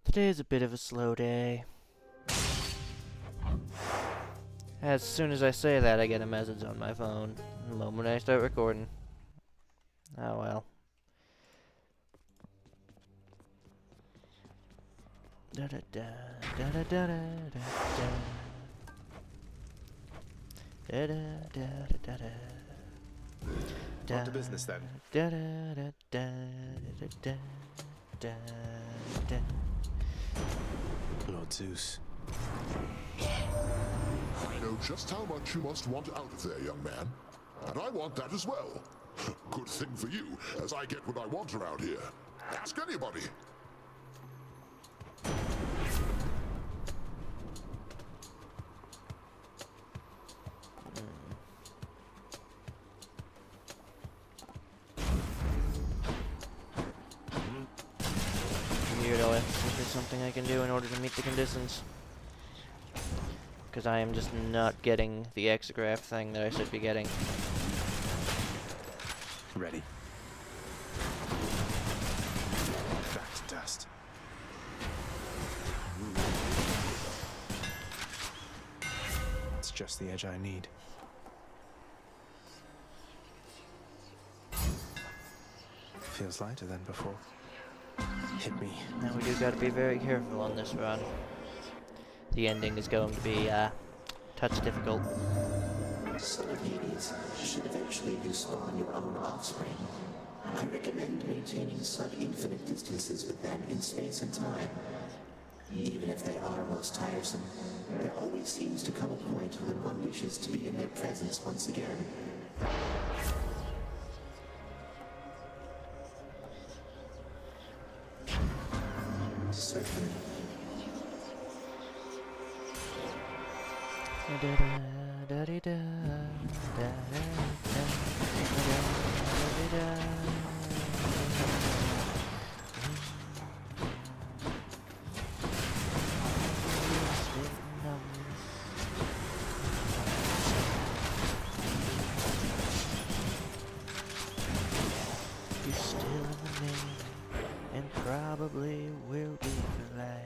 Today is a bit of a slow day. As soon as I say that, I get a message on my phone. The moment I start recording. Oh well. Da da da da da da da da. Da da da da da. On to business then. Da da da da da da da. Lord Zeus. I know just how much you must want out of there, young man. And I want that as well. Good thing for you, as I get what I want around here. Ask anybody. Weirdo, if there's something I can do in order to meet the conditions. Because I am just not getting the exograph thing that I should be getting. Ready. Back to dust. It's just the edge I need. Feels lighter than before. Hit me. Now we do gotta be very careful on this run. The ending is going to be, touch difficult. Solar babies should eventually respawn your own offspring. I recommend maintaining sub-infinite distances with them in space and time. Even if they are most tiresome, there always seems to come a point when one wishes to be in their presence once again. Certainly. You're still in the name, and probably will be for life.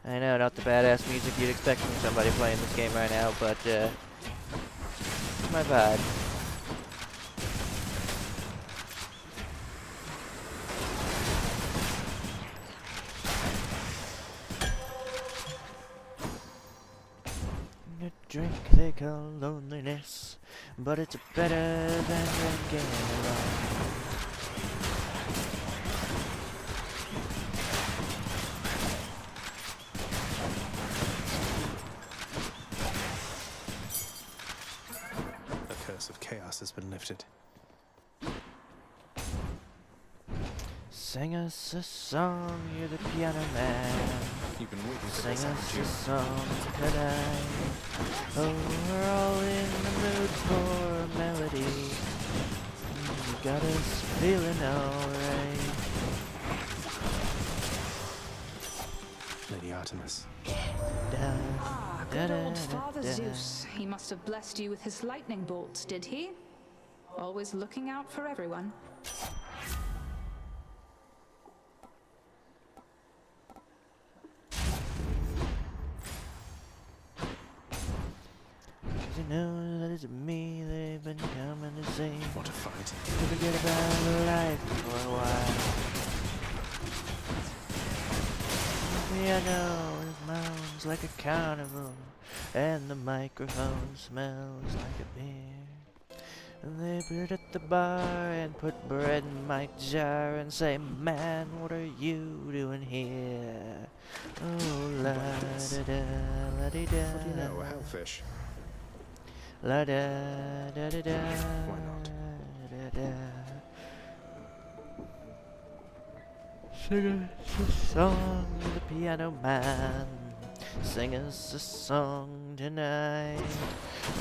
I know, not the badass music you'd expect from somebody playing this game right now, but, it's my vibe. A drink they call loneliness, but it's better than drinking alone. The curse of chaos has been lifted. Sing us a song, you're the piano man. You've been waiting for Sing this, haven't us you? a song tonight. Oh, we're all in the mood for a melody. You got us feeling alright. Lady Artemis. Ah, good old Father Zeus. He must have blessed you with his lightning bolts, did he? Always looking out for everyone. You know that it's me they've been coming to see. What a fight. To forget about life for a while. The piano it moans like a carnival, and the microphone smells like a beer. And they put at the bar and put bread in my jar and say, man, what are you doing here? Oh, la da da, la di da. What do you know, a hellfish? La da da da da. Why not? Da, da. Sing us a song, the piano man. Sing us a song tonight.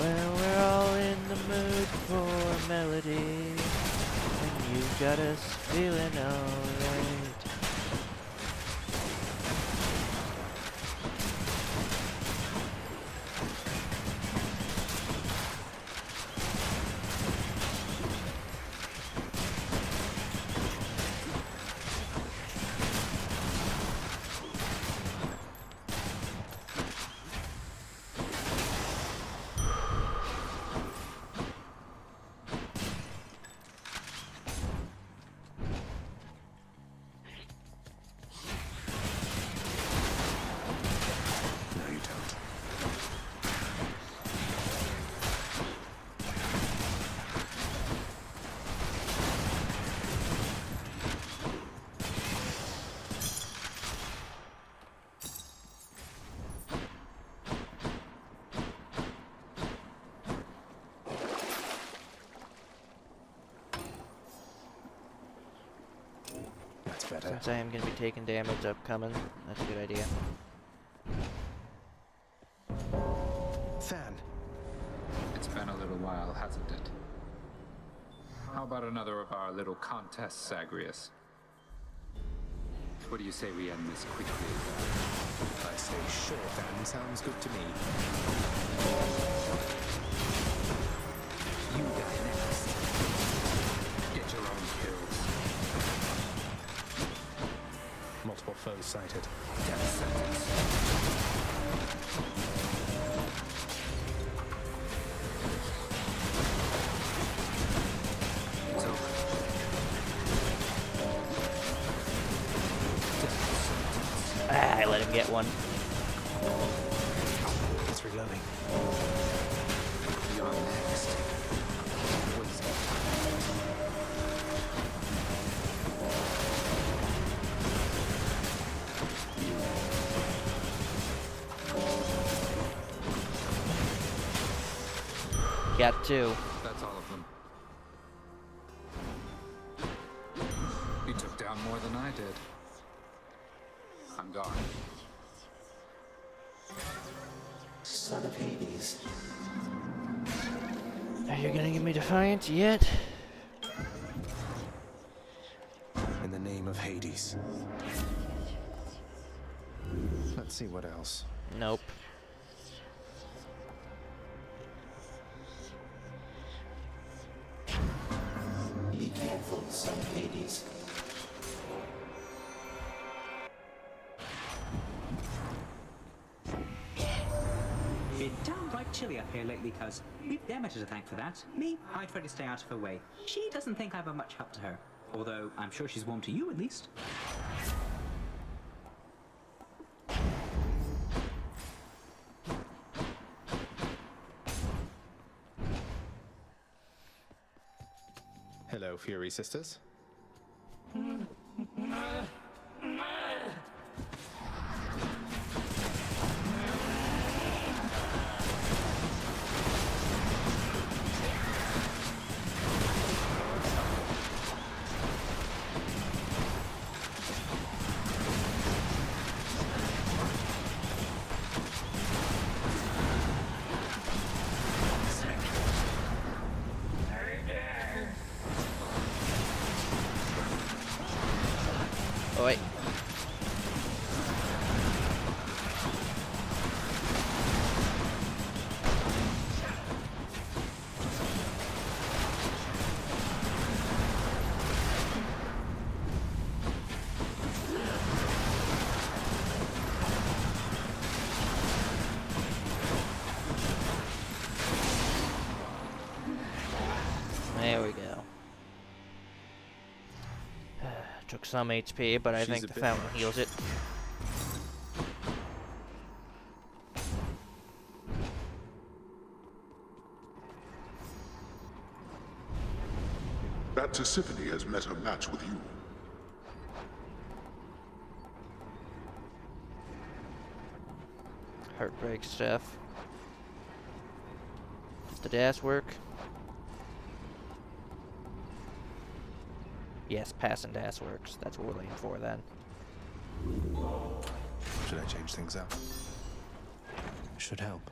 Well, we're all in the mood for a melody, and you got us feeling alright. That's better. Since I am going to be taking damage upcoming, that's a good idea. Than. It's been a little while, hasn't it? How about another of our little contests, Zagreus? What do you say we end this quickly? I say sure, Than. Sounds good to me. You die next. Get your own kills. Multiple foes sighted. Death sentence. It's over. Ah, I let him get one. It's reloading. You're next. Poison. Got two. That's all of them. You took down more than I did. I'm gone. Son of Hades. Are you gonna give me Defiance yet? In the name of Hades. Let's see what else. Nope. Be careful, son of Hades. Been downright chilly up here lately, cuz. We've Demeter to thank for that. Me, I try to stay out of her way. She doesn't think I'm of much help to her. Although, I'm sure she's warm to you, at least. Hello, Fury Sisters. Oh wait. There we go. Took some HP, but I She's think a the bit fountain much. heals it. That Tisiphone has met her match with you. Heartbreak stuff. Does the dash work? Yes, pass and dash works. That's what we're looking for then. Should I change things up? Should help.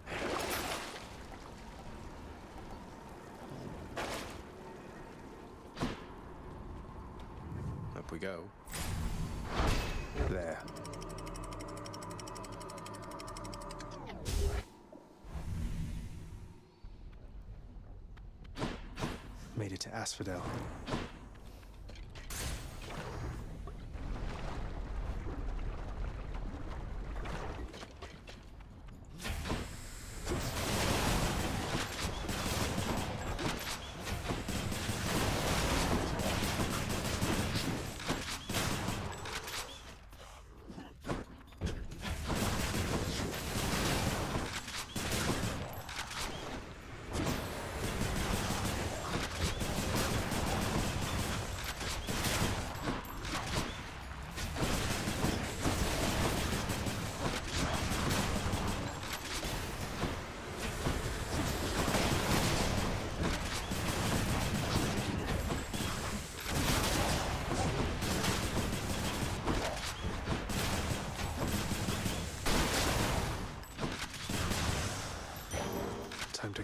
Up we go. There. Made it to Asphodel.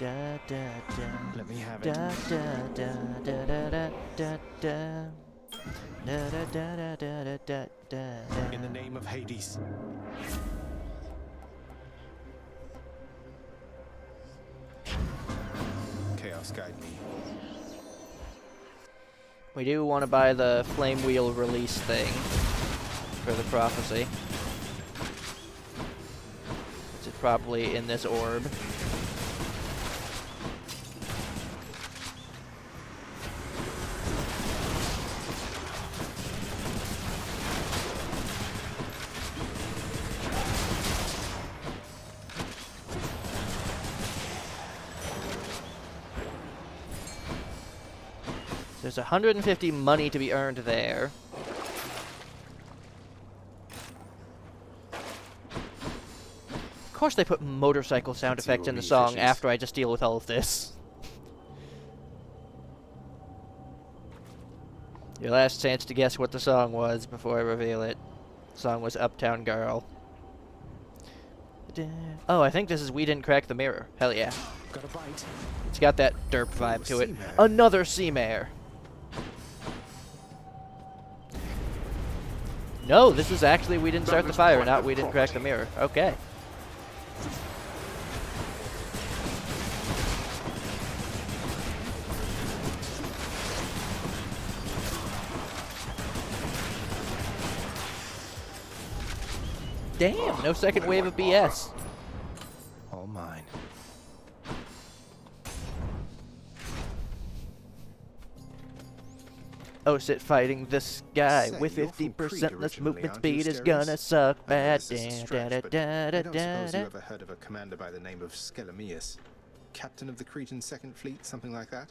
Da da da. Let me have Da it. da da da da da da da. Da da da da da da da. In the name of Hades. Chaos, guide me. We do want to buy the flame wheel release thing for the prophecy. It's probably in this orb. There's 150 money to be earned there. Of course they put motorcycle sound Let's effects see in the what song fishes. after I just deal with all of this. Your last chance to guess what the song was before I reveal it. The song was Uptown Girl. Oh, I think this is We Didn't Crack the Mirror. Hell yeah. Got a bite. It's got that derp vibe to it. sea mare. Another sea mare. No, this is actually We Didn't Start the Fire, not We Didn't Crack the Mirror. Okay. Damn, no second wave of BS. All mine. Oh, sit fighting this guy Say, with you're from 50% Krieg less originally, movement aren't you, speed is Asterius? gonna suck I know bad. this is a Da, stretch, da, but da, I da, don't da, suppose you da. ever heard of a commander by the name of Skelemius? Captain of the Cretan Second Fleet, something like that?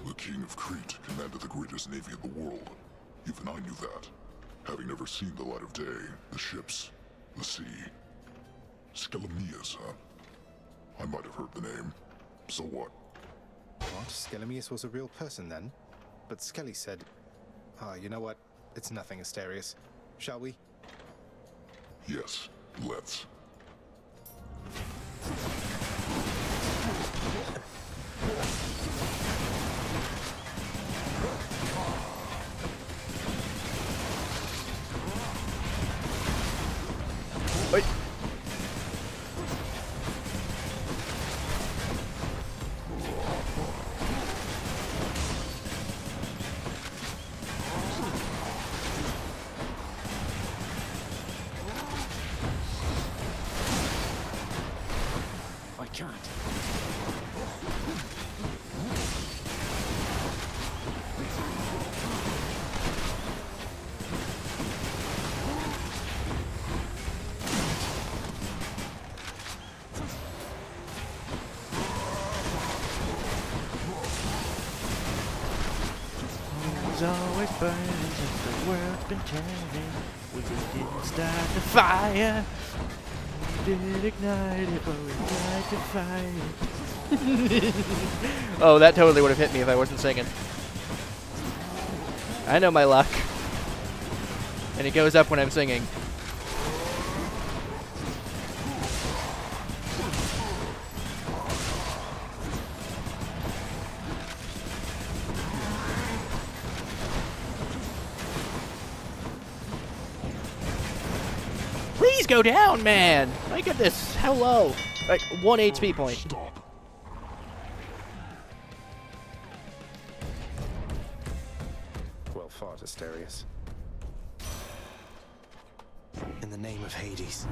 The king of Crete commanded the greatest navy in the world. Even I knew that, having never seen the light of day, the ships, the sea. Skelemius, huh? I might have heard the name. So what? What? Skelemius was a real person then? But Skelly said... Ah, you know what? It's nothing, Asterius. Shall we? Yes, let's. Wait. I can't. It's always burning since the world's been turning. We just didn't start the fire. We did ignite it, but we tried to fight it. Oh, that totally would have hit me if I wasn't singing. I know my luck. And it goes up when I'm singing. Please go down, man! My goodness, how low? Like, 1 HP point. Stop. Well fought, Asterius. In the name of Hades.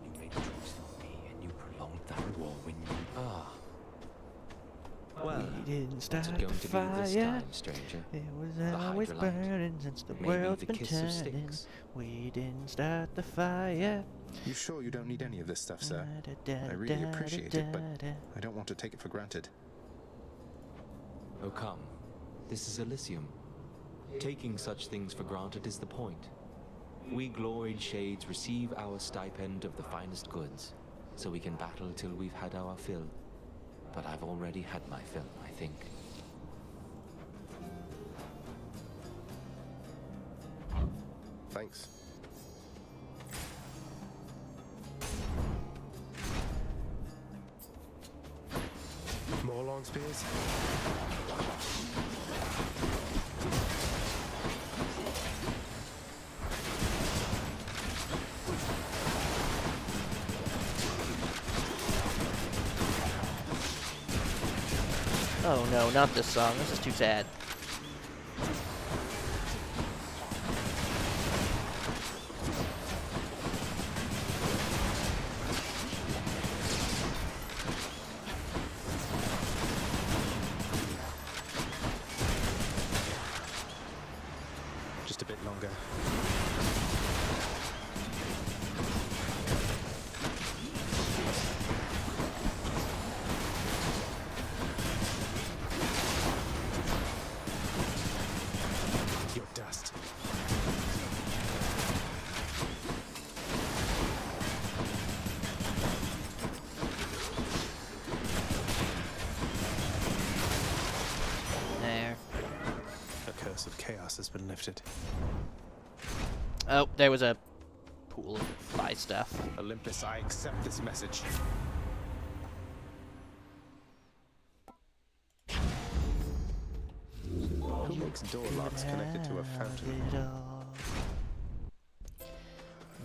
You made a choice for me, and you prolonged that war when you... Well, We didn't start what's it the going to be fire. this time, stranger? It was The always Hydrolite. burning since the Maybe world's the been kiss of turning. Styx. We didn't start the fire. You sure you don't need any of this stuff, sir? I really appreciate it, but I don't want to take it for granted. Oh, come. This is Elysium. Taking such things for granted is the point. We gloried shades receive our stipend of the finest goods, so we can battle till we've had our fill. but I've already had my fill, I think. Thanks. More lawn spears? Oh no, not this song. This is too sad. Just a bit longer. Your dust. There. The curse of chaos has been lifted. Oh, there was a pool of buy stuff. Olympus, I accept this message. Who makes door locks connected to a fountain? It all.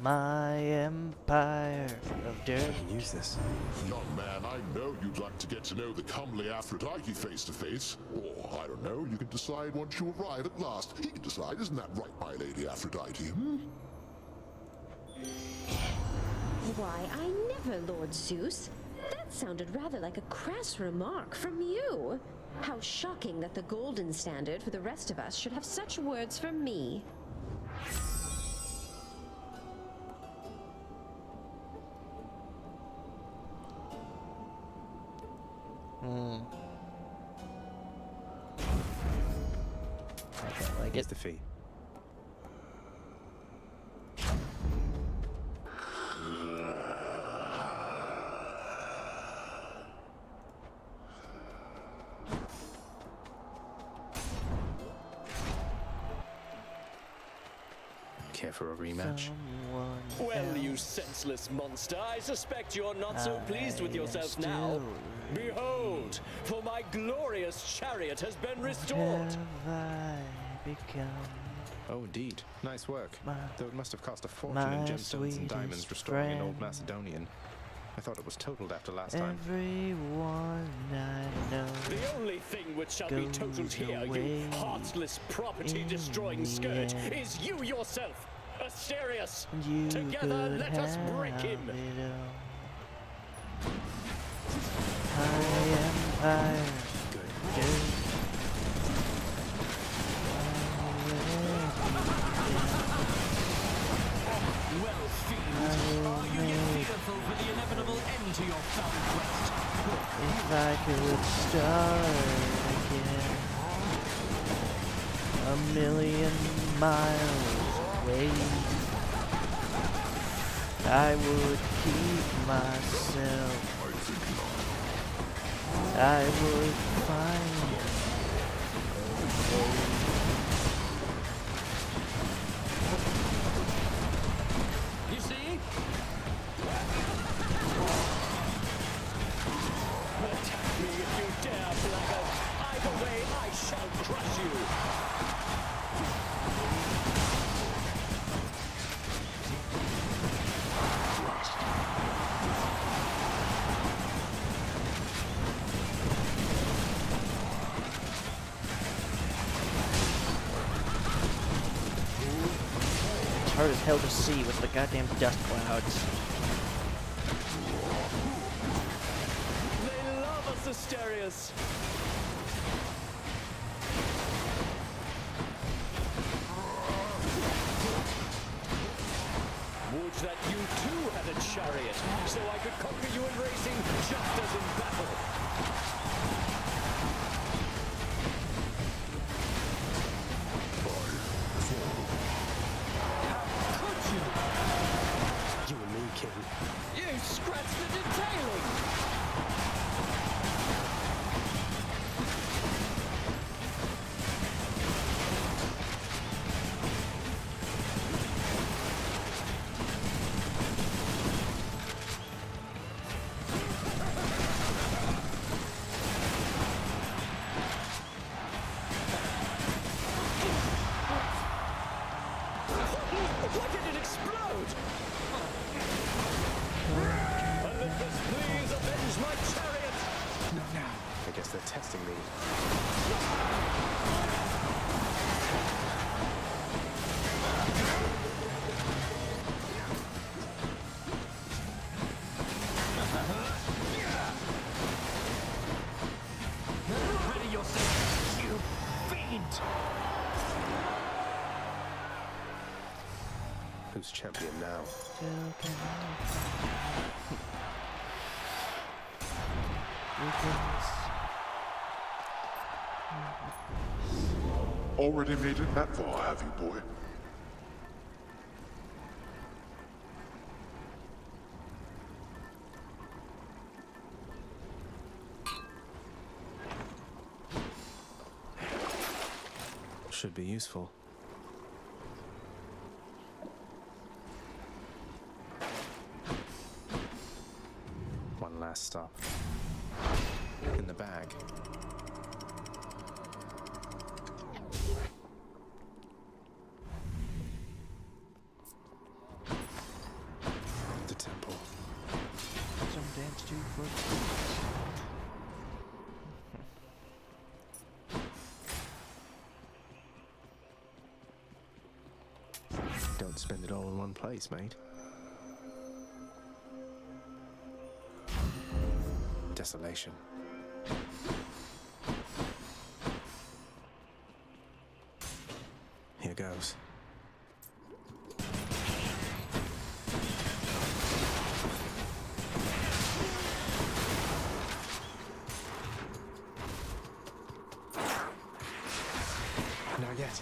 My empire of dirt. I can use this. Young man, I know you'd like to get to know the comely Aphrodite face to face. Or, I don't know, you can decide once you arrive at last. He can decide, isn't that right, my lady Aphrodite? Why, I never, Lord Zeus. That sounded rather like a crass remark from you. How shocking that the golden standard for the rest of us should have such words for me. I don't like Here's it. the fee. Care for a rematch? Well, you senseless monster, I suspect you're not so pleased with yourself now. Behold, for my glorious chariot has been restored. Have I become Oh, indeed. Nice work. Though it must have cost a fortune my in gemstones and diamonds sweetest restoring an old friend. Macedonian. I thought it was totaled after last time. everyone I know? The only thing which shall be goes totaled here, you away heartless property-destroying in scourge, the end. is you yourself, Asterius. You Together, could let us break have him. it all. My empire. Good. Well, fiend, are you yet fearful for the inevitable end to your foul quest? If I could start again, a million miles away, I would keep myself. I would find a way. You see? Attack me if you dare, blackguard. Either way, I shall crush you. It's hard as hell to see with the goddamn dust clouds. They love us, Asterius. Would that you too had a chariot, so I could conquer you in racing just as in battle. How could you? You and me, King. You scratched the detailing! Kingdom's champion now. Still cannot Already made it that far, have you, boy? Should be useful. One last stop. In the bag. The temple. some dance too for Don't spend it all in one place, mate. Desolation. Here goes. Not yet.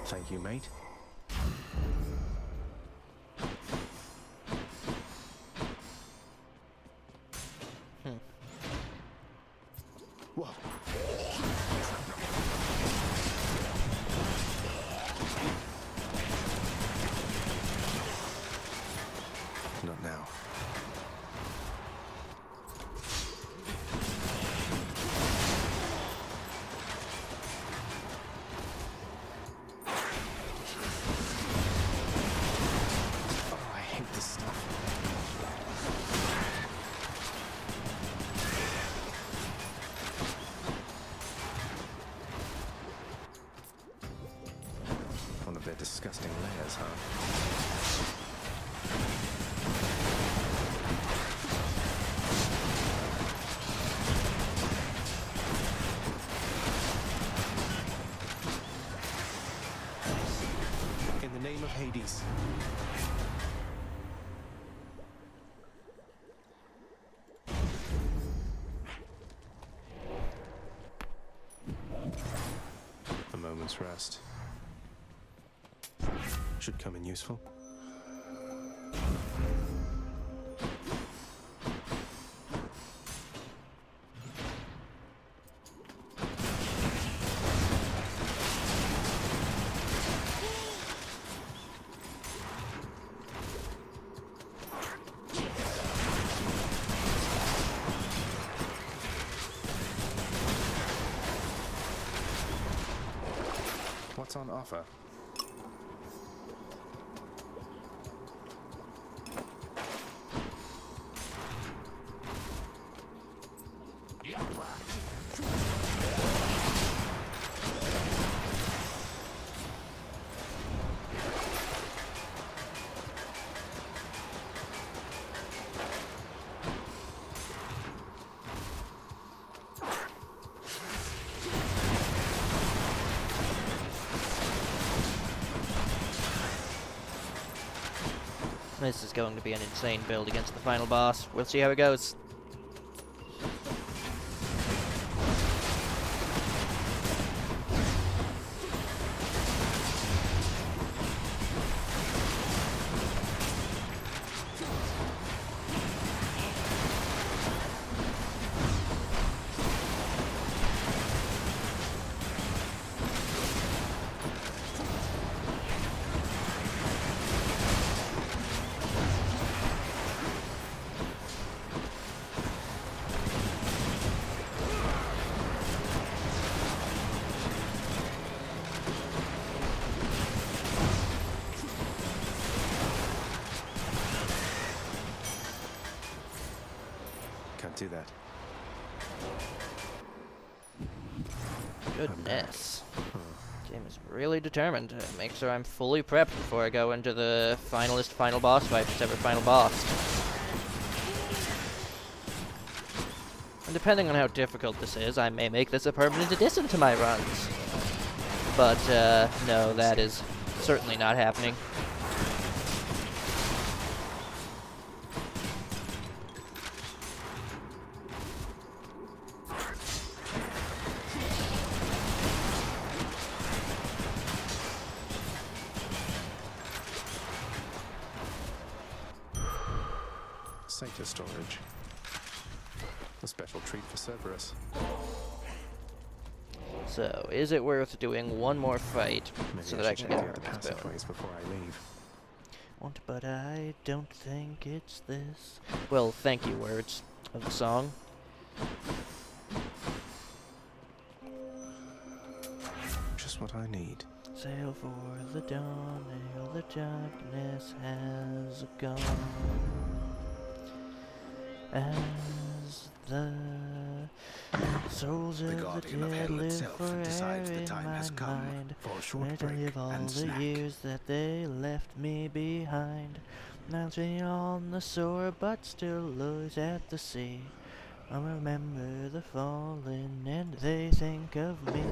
Thank you, mate. Whoa. Not now. One of their disgusting layers, huh? In the name of Hades. A moment's rest. Should come in useful. What's on offer? This is going to be an insane build against the final boss. We'll see how it goes. Can't do that. Goodness. Game is really determined to make sure I'm fully prepped before I go into the final boss fight, whichever final boss. And depending on how difficult this is, I may make this a permanent addition to my runs. But, no, that is certainly not happening. Satyr storage. A special treat for Cerberus. So, is it worth doing one more fight Maybe so that I should can check get out the this build? passageways before I leave. But I don't think it's this. Well, thank you, words of the song. Just what I need. Sail for the dawn, ere the darkness has gone. As the souls The of the guardian of dead hell live itself forever decides the in time my has come mind, for a short where to break live all and the snack. years that they left me behind. Mounting on the shore, but still looks at the sea. I remember the fallen, and they think of me.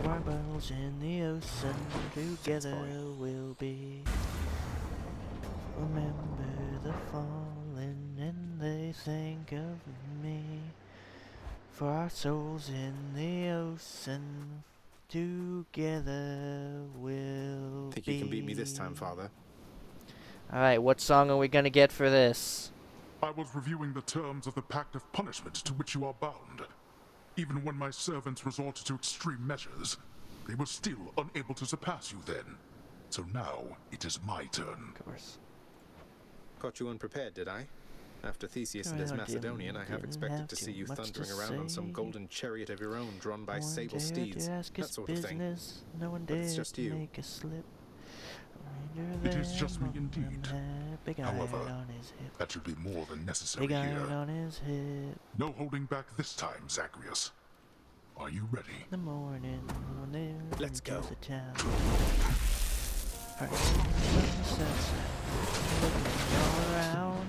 Marbles in the ocean, together we'll be. Remember the fallen, and they think of me. For our souls in the ocean, together we'll Think be. you can beat me this time, Father? Alright, what song are we gonna get for this? I was reviewing the terms of the Pact of Punishment to which you are bound. Even when my servants resorted to extreme measures, they were still unable to surpass you then. So now, it is my turn. Of course. Caught you unprepared, did I? After Theseus and his Well, Macedonian, I have didn't expected have to too see you much to thundering around on some say. golden chariot of your own drawn by No one sable dared steeds. to ask That his sort of thing. business. No one But it's dared just to you. make a slip. It is just me indeed. Big However, iron on his hip. that should be more than necessary Big iron here. on his hip. No holding back this time, Zagreus. Are you ready? The morning when they Let's go. the town. Sunsets, looking all around.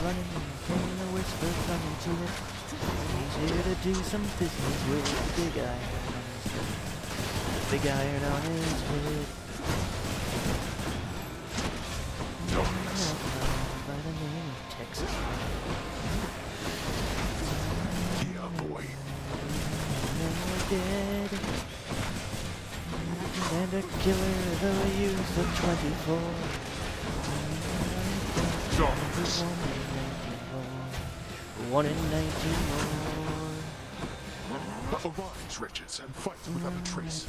Running, hearing the whisper coming to it. He's here to do some business with the big iron on his hip. Big iron on his hip. By the name of Texas. Yeah, boy. And we're dead. And a killer, the youth of 24. Darkness. One in 19 more. Arise, wretches, and fight without a trace.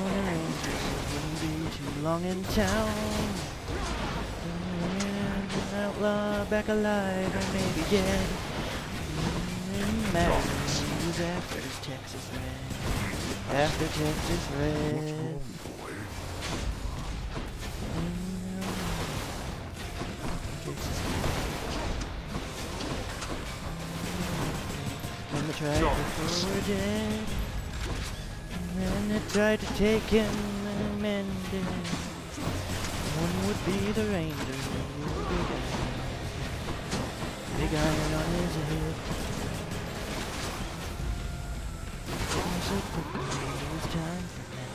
Wouldn't be too long in town. And an outlaw back alive or maybe dead. Who's after Texas Red? After Texas Red. When they tried to forward it, and they tried to take him and mend it. One would be the ranger, big iron on his hip. So quickly, time for that.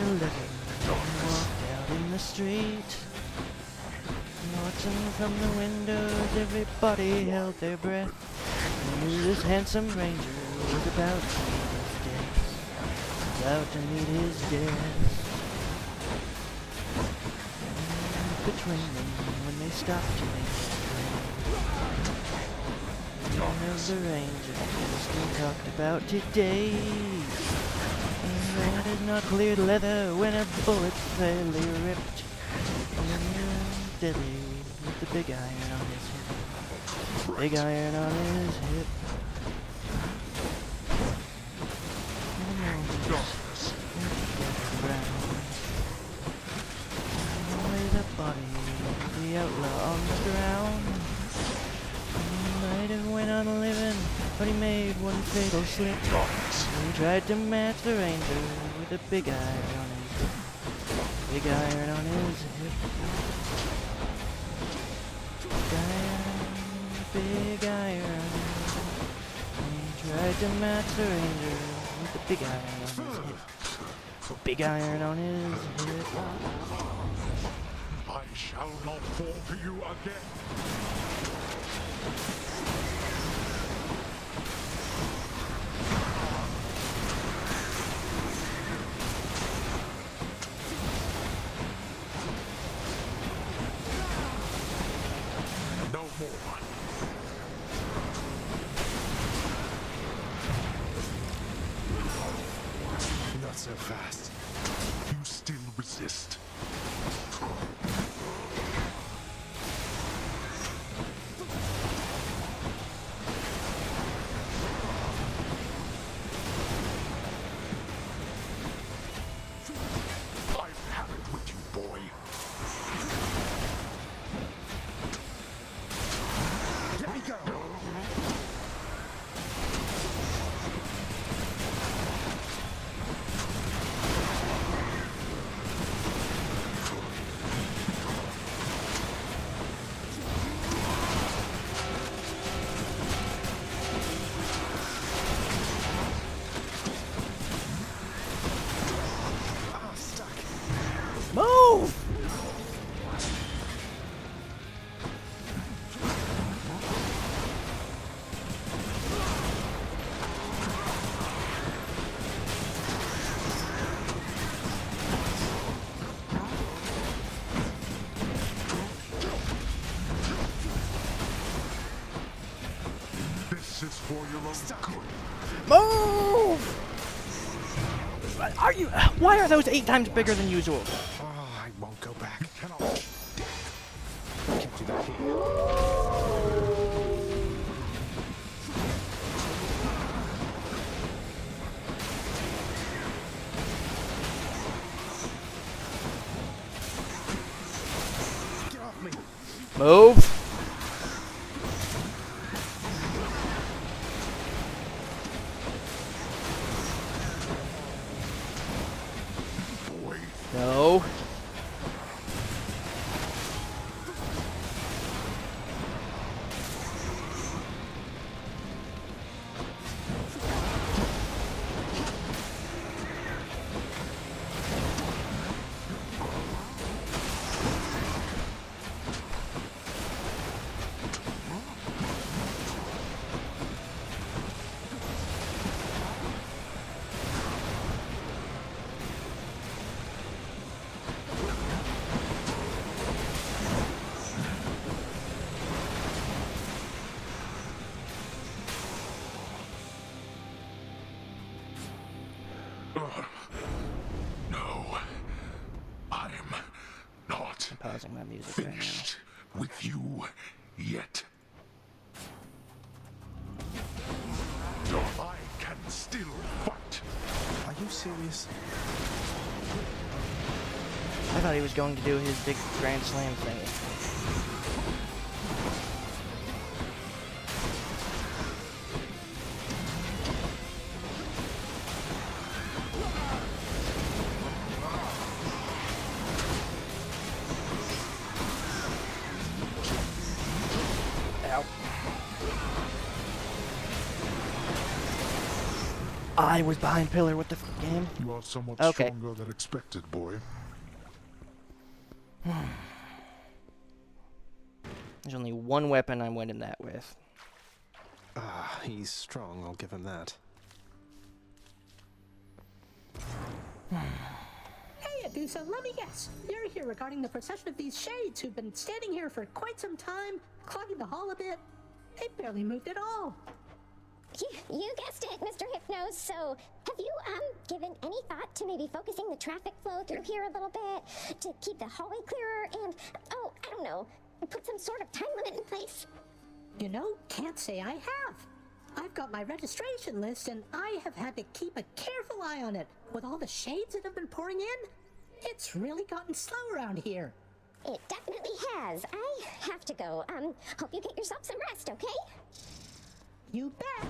And 11, we walked out in the street. Watching from the windows, everybody held their breath. They knew this handsome ranger was about to meet his death. About to meet his death. And between them, when they stopped to make their one of the rangers still talked about today. And that is not cleared leather when a bullet fairly ripped. And deadly with the big iron on his hip. Big iron on his hip. Lay the body of the outlaw on the ground. He might have went on living, but he made one fatal slip. He tried to match the ranger with a big iron on his hip. Big iron on his hip. Big iron. He tried to match the ranger with a big iron on his hip. Big iron on his hip. I shall not fall to you again. No more. Not so fast. You still resist. I've had it with you, boy. Let me go! Move! This is for your own good. Move! Are you? Why are those 8 times bigger than usual? Oh, I won't go back. You cannot. Can't do that here. Get off me! Move! Boy. No. No. I'm not Pausing my music right now. finished with you yet. I can still fight. Are you serious? I thought he was going to do his big Grand Slam thing. Ow. I was behind pillar. What the game? You are somewhat Okay. stronger than expected, boy. There's only one weapon I'm winning that with. Ah, he's strong, I'll give him that. Hey, Abusa, let me guess. You're here regarding the procession of these shades who've been standing here for quite some time, clogging the hall a bit. They barely moved at all. You guessed it, Mr. Hypnos. So, have you, given any thought to maybe focusing the traffic flow through here a little bit to keep the hallway clearer and, oh, I don't know, put some sort of time limit in place? You know, can't say I have. I've got my registration list and I have had to keep a careful eye on it. With all the shades that have been pouring in, it's really gotten slow around here. It definitely has. I have to go. Hope you get yourself some rest, okay? You bet.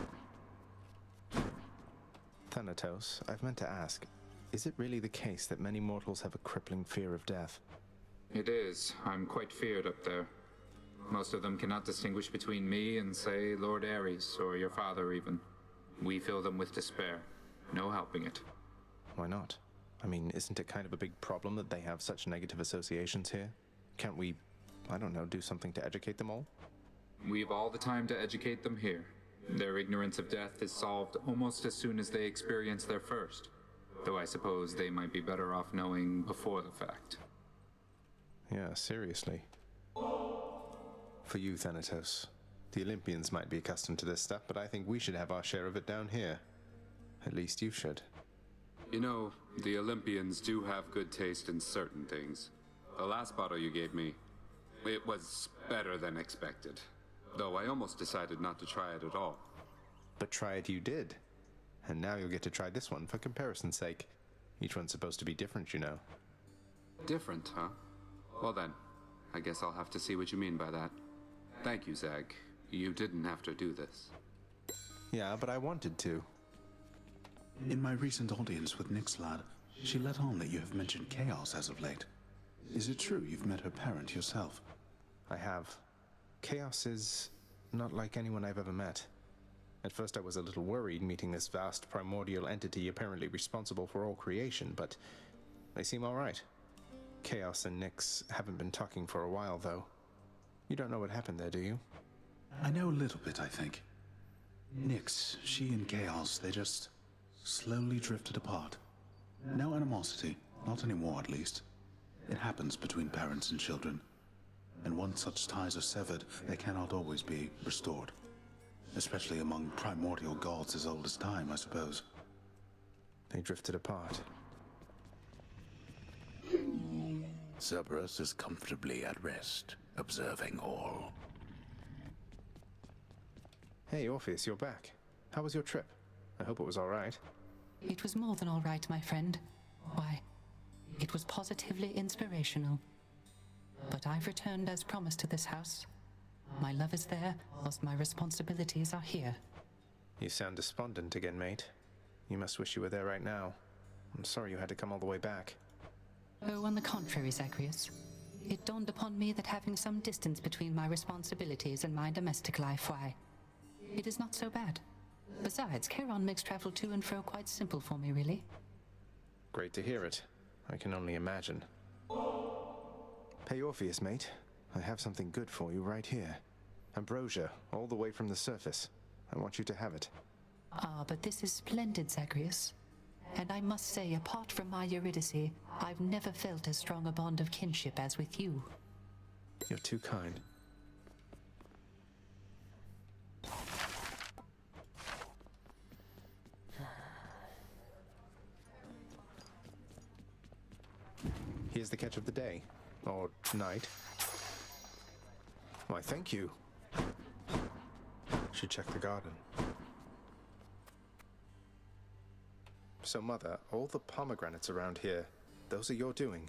Thanatos, I've meant to ask, is it really the case that many mortals have a crippling fear of death? It is. I'm quite feared up there. Most of them cannot distinguish between me and, say, Lord Ares, or your father even. We fill them with despair. No helping it. Why not? I mean, isn't it kind of a big problem that they have such negative associations here? Can't we, I don't know, do something to educate them all? We've all the time to educate them here. Their ignorance of death is solved almost as soon as they experience their first. Though I suppose they might be better off knowing before the fact. Yeah, seriously. For you, Thanatos. The Olympians might be accustomed to this stuff, but I think we should have our share of it down here. At least you should. You know, the Olympians do have good taste in certain things. The last bottle you gave me, it was better than expected. Though I almost decided not to try it at all. But try it you did. And now you'll get to try this one for comparison's sake. Each one's supposed to be different, you know. Different, huh? Well then, I guess I'll have to see what you mean by that. Thank you, Zag. You didn't have to do this. Yeah, but I wanted to. In my recent audience with Nyx lad, she let on that you have mentioned Chaos as of late. Is it true you've met her parent yourself? I have. Chaos is not like anyone I've ever met. At first I was a little worried meeting this vast primordial entity apparently responsible for all creation, but they seem alright. Chaos and Nyx haven't been talking for a while, though. You don't know what happened there, do you? I know a little bit, I think. Nyx, she and Chaos, they just slowly drifted apart. No animosity, not anymore at least. It happens between parents and children. And once such ties are severed, they cannot always be restored. Especially among primordial gods as old as time, I suppose. They drifted apart. Cerberus is comfortably at rest, observing all. Hey, Orpheus, you're back. How was your trip? I hope it was alright. It was more than all right, my friend. Why, it was positively inspirational. But I've returned as promised to this house. My love is there, whilst my responsibilities are here. You sound despondent again, mate. You must wish you were there right now. I'm sorry you had to come all the way back. Oh, on the contrary, Zagreus. It dawned upon me that having some distance between my responsibilities and my domestic life, why, it is not so bad. Besides, Charon makes travel to and fro quite simple for me, really. Great to hear it. I can only imagine. Hey, Orpheus, mate. I have something good for you right here. Ambrosia, all the way from the surface. I want you to have it. Ah, but this is splendid, Zagreus. And I must say, apart from my Eurydice, I've never felt as strong a bond of kinship as with you. You're too kind. Here's the catch of the day. Or night. Why, thank you. Should check the garden. So, Mother, all the pomegranates around here, those are your doing?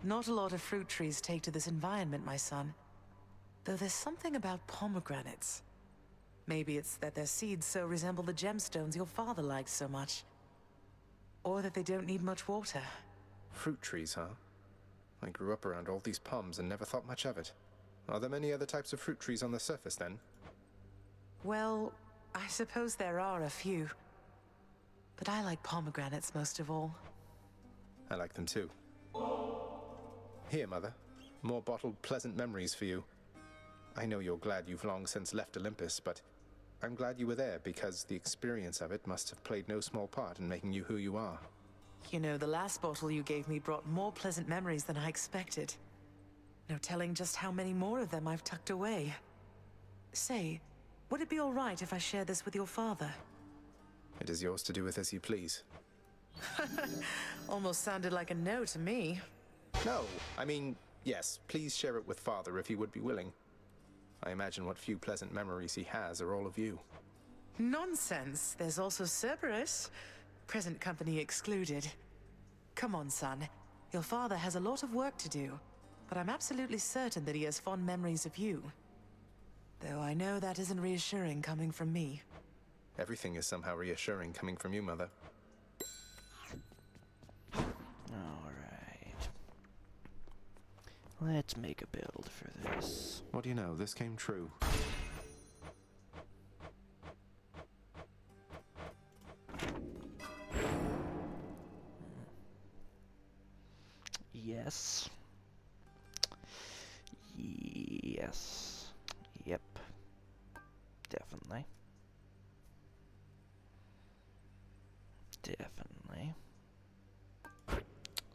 Not a lot of fruit trees take to this environment, my son. Though there's something about pomegranates. Maybe it's that their seeds so resemble the gemstones your father liked so much. Or that they don't need much water. Fruit trees, huh? I grew up around all these poms and never thought much of it. Are there many other types of fruit trees on the surface, then? Well, I suppose there are a few. but I like pomegranates most of all. I like them too. Here, Mother. More bottled pleasant memories for you. I know you're glad you've long since left Olympus, but I'm glad you were there because the experience of it must have played no small part in making you who you are. You know, the last bottle you gave me brought more pleasant memories than I expected. No telling just how many more of them I've tucked away. Say, would it be all right if I share this with your father? It is yours to do with as you please. Almost sounded like a no to me. No, I mean, yes, please share it with Father if he would be willing. I imagine what few pleasant memories he has are all of you. Nonsense. There's also Cerberus. Present company excluded. Come on, son. Your father has a lot of work to do, but I'm absolutely certain that he has fond memories of you. Though I know that isn't reassuring coming from me. Everything is somehow reassuring coming from you, Mother. Alright. Let's make a build for this. What do you know? This came true. Yes. Yes. Yep. Definitely. Definitely.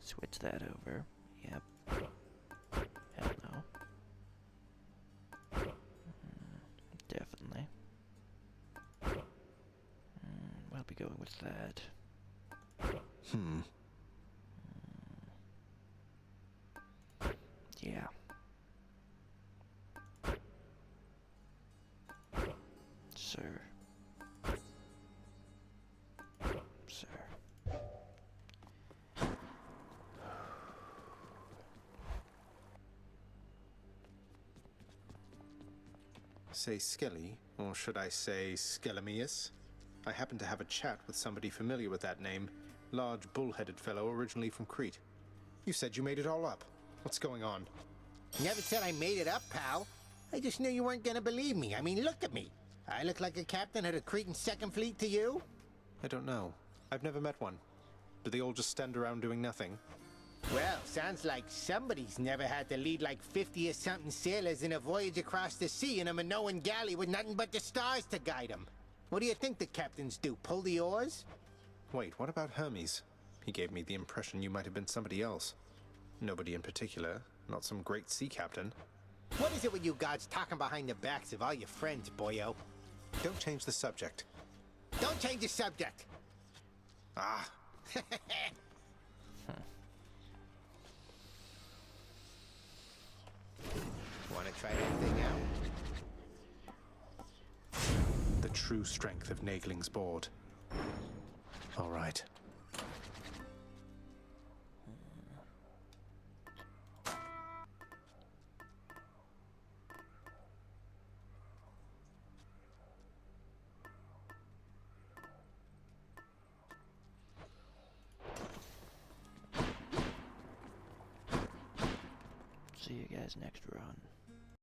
Switch that over. Yep. Hell no. Definitely. We'll be going with that. Yeah. Sir. Sir. Say Skelly, or should I say Skelemius? I happen to have a chat with somebody familiar with that name. Large, bull-headed fellow originally from Crete. You said you made it all up. What's going on? Never said I made it up, pal. I just knew you weren't gonna believe me. I mean, look at me. I look like a captain of the Cretan Second Fleet to you? I don't know. I've never met one. Do they all just stand around doing nothing? Well, sounds like somebody's never had to lead like 50 or something sailors in a voyage across the sea in a Minoan galley with nothing but the stars to guide them. What do you think the captains do, pull the oars? Wait, what about Hermes? He gave me the impression you might have been somebody else. Nobody in particular, not some great sea captain. What is it with you gods talking behind the backs of all your friends, boyo? Don't change the subject. Don't change the subject! Ah. Wanna try that thing out? The true strength of Nagling's board. All right. See you guys next run.